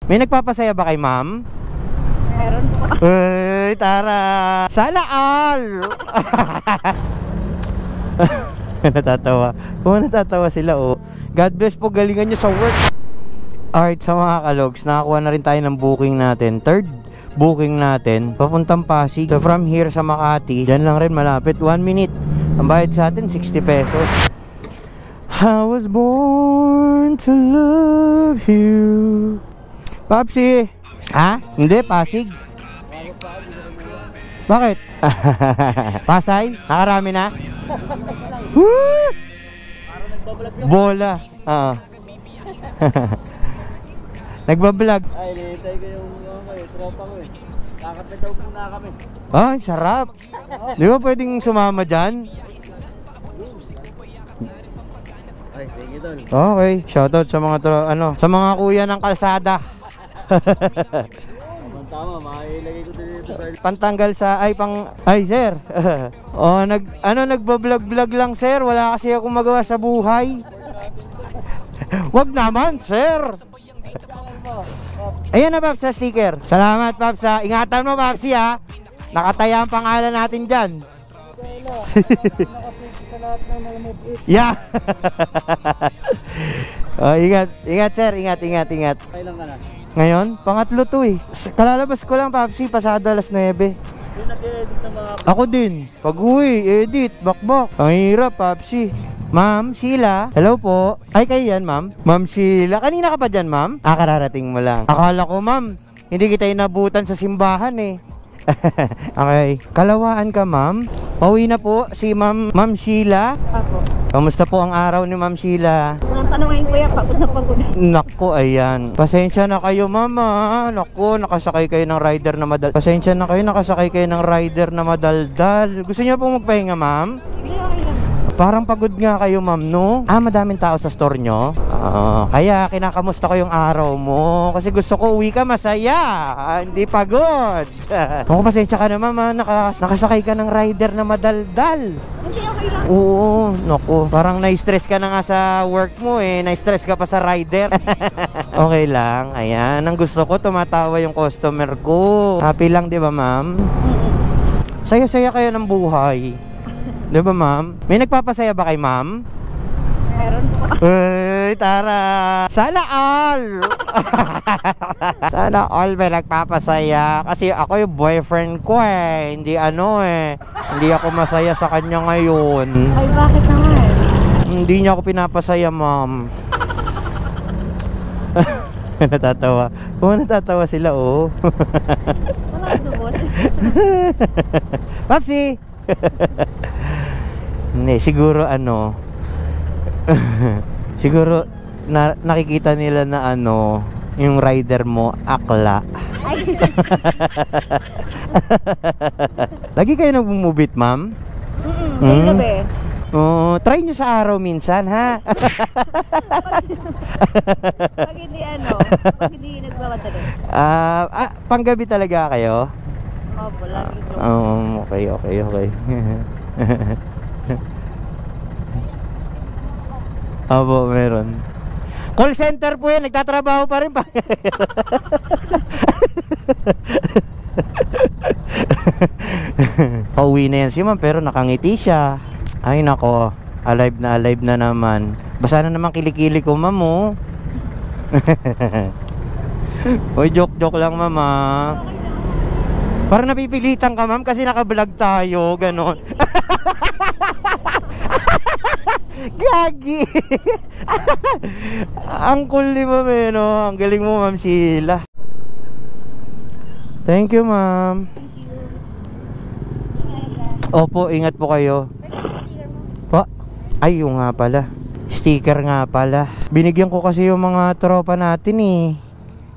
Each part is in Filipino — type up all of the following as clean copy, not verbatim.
May nagpapasaya ba kay ma'am? Meron po. Uy, tara! Sana all! Natatawa. Natatawa sila, oh. God bless po, galingan nyo sa work. Alright, sa mga kalogs, nakakuha na rin tayo ng booking natin. Third booking natin, papuntang Pasig. So from here sa Makati, dyan lang rin malapit, 1 minute. Ang bayad sa atin, 60 pesos. I was born to love you. Papsi! Ha? Hindi, Pasig. Bakit? Pasay? Nakarami na? Whoos! Bola. Nagbablog. Ay, nilitay ko yung tropa ko eh. Kakapit daw muna kami. Ay, sarap. Di ba pwedeng sumama dyan? Ay, sige tol. Okay, shoutout sa mga sa mga kuya ng kalsada. Tama, mailagay ko dito sa Pantanggal sa sir. Nagbablog lang sir, wala kasi akong magawa sa buhay. Wag naman, sir. Ayan na, Paps, sa sticker. Salamat, Paps, ha. Ingatan mo, Paps, ha. Nakataya ang pangalan natin dyan. sa lahat ng mga move-it. Yeah. Ingat, sir. Ingat. Kailan ka na? Ngayon, pangatlo to eh. Kalalabas ko lang, Papsi, pasado alas 9. Yung nag-edit ng mga... Ako din. Pag-uwi, edit, bakbak. Ang hirap, Papsi. Ma'am, Sheila. Hello po. Ay, kayo yan, ma'am? Ma'am Sheila. Kanina ka pa dyan, ma'am? Kararating mo lang. Akala ko, ma'am, hindi kita inabutan sa simbahan eh. Okay. Kalawaan ka, ma'am? Pauwi na po si Ma'am Sheila. Ako. Kamusta po ang araw ni Ma'am Sheila? Ang tanongin ko yan, pagod na pagod. Nako, ayan. Pasensya na kayo, mama. Nako, nakasakay kayo ng rider na madaldal. Pasensya na kayo, nakasakay kayo ng rider na madaldal. Gusto niyo pong magpahinga, ma'am? Hindi, okay lang. Parang pagod nga kayo, ma'am, no? Madaming tao sa store nyo? Kaya kinakamusta ko yung araw mo. Kasi gusto ko uwi ka masaya. Hindi pagod. Kung pasensya ka na, ma'am, nakasakay ka ng rider na madaldal. Hindi, okay lang. Oo, naku. Parang na-stress ka na nga sa work mo eh. Na-stress ka pa sa rider. Okay lang. Ayan. Ang gusto ko, tumatawa yung customer ko. Happy lang, di ba, ma'am? Saya-saya kayo ng buhay. Di ba, ma'am? May nagpapasaya ba kay ma'am? Meron po. Uy, tara! Sana all! Sana all may nagpapasaya. Kasi ako yung boyfriend ko eh. Hindi Hindi ako masaya sa kanya ngayon. Ay, bakit naman? Hindi niya ako pinapasaya, ma'am. Natatawa. Natatawa sila, oh. Wala ang dumot. Papsi! Hindi, siguro siguro nakikita nila na yung rider mo akla. Lagi kayo nagmumubit, ma'am? Gabi. Try nyo sa araw minsan, ha? Pag hindi nagmamadali. Panggabi talaga kayo? Opo, lagi ito. Okay. Abo, meron. Call center po yan, nagtatrabaho pa rin pa. Pauwi na yan si ma'am, pero nakangiti siya. Ay nako, alive na naman. Basta na naman kilikili ko, ma'am, oh. Uy, joke lang, mama. Parang napipilitan ka, ma'am, kasi naka-vlog tayo, ganon. Gagi. Ang cool ni ma'am, no? Ang galing mo, ma'am Sheila. Thank you, ma'am. Opo, ingat po kayo. Po? Ay, yung nga pala. Sticker nga pala. Binigyan ko kasi yung mga tropa natin eh.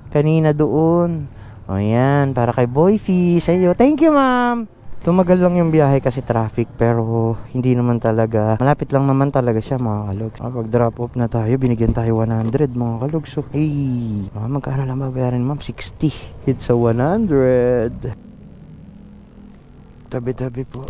Kanina doon. O yan, para kay Boyfie, sa'yo. Thank you, ma'am. Tumagal lang yung biyahe kasi traffic, pero hindi naman talaga. Malapit lang naman talaga siya, mga kalogs. Pag drop off na tayo, binigyan tayo 100, mga kalogs. So, hey, magkano lang babayaran, ma'am? 60. It's a 100. Tabi-tabi po.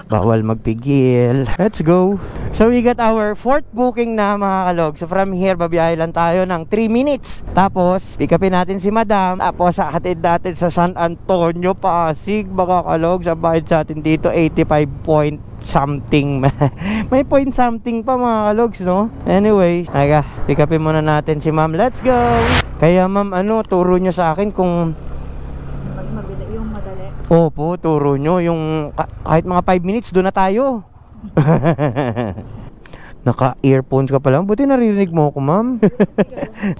Bawal magpigil. Let's go. So we got our fourth booking na mga kalog. So from here, babiyahe lang tayo ng 3 minutes. Tapos, pick upin natin si Madam. Tapos, hatid natin sa San Antonio, Pasig. Mga kalog, sa bayad sa atin dito, 85 point something. May point something pa mga kalogs, no? Anyway, pick upin muna natin si Ma'am. Let's go! Kaya Ma'am, turo nyo sa akin kung Yung madali. opo, turo nyo yung kahit mga 5 minutes doon na tayo. Naka-earphones ka pa lang. Buti naririnig mo ako, Ma'am.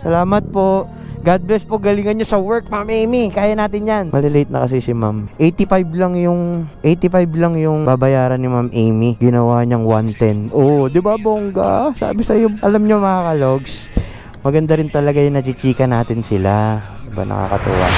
Salamat po. God bless po. Galingan nyo sa work, Ma'am Amy. Kaya natin yan. Malilate na kasi si Ma'am. 85 lang yung babayaran ni Ma'am Amy. Ginawa niyang 110. Oh, di ba bongga? Sabi sa'yo, alam nyo mga kalogs, maganda rin talaga yung nachichika natin sila. Diba, nakakatuwa.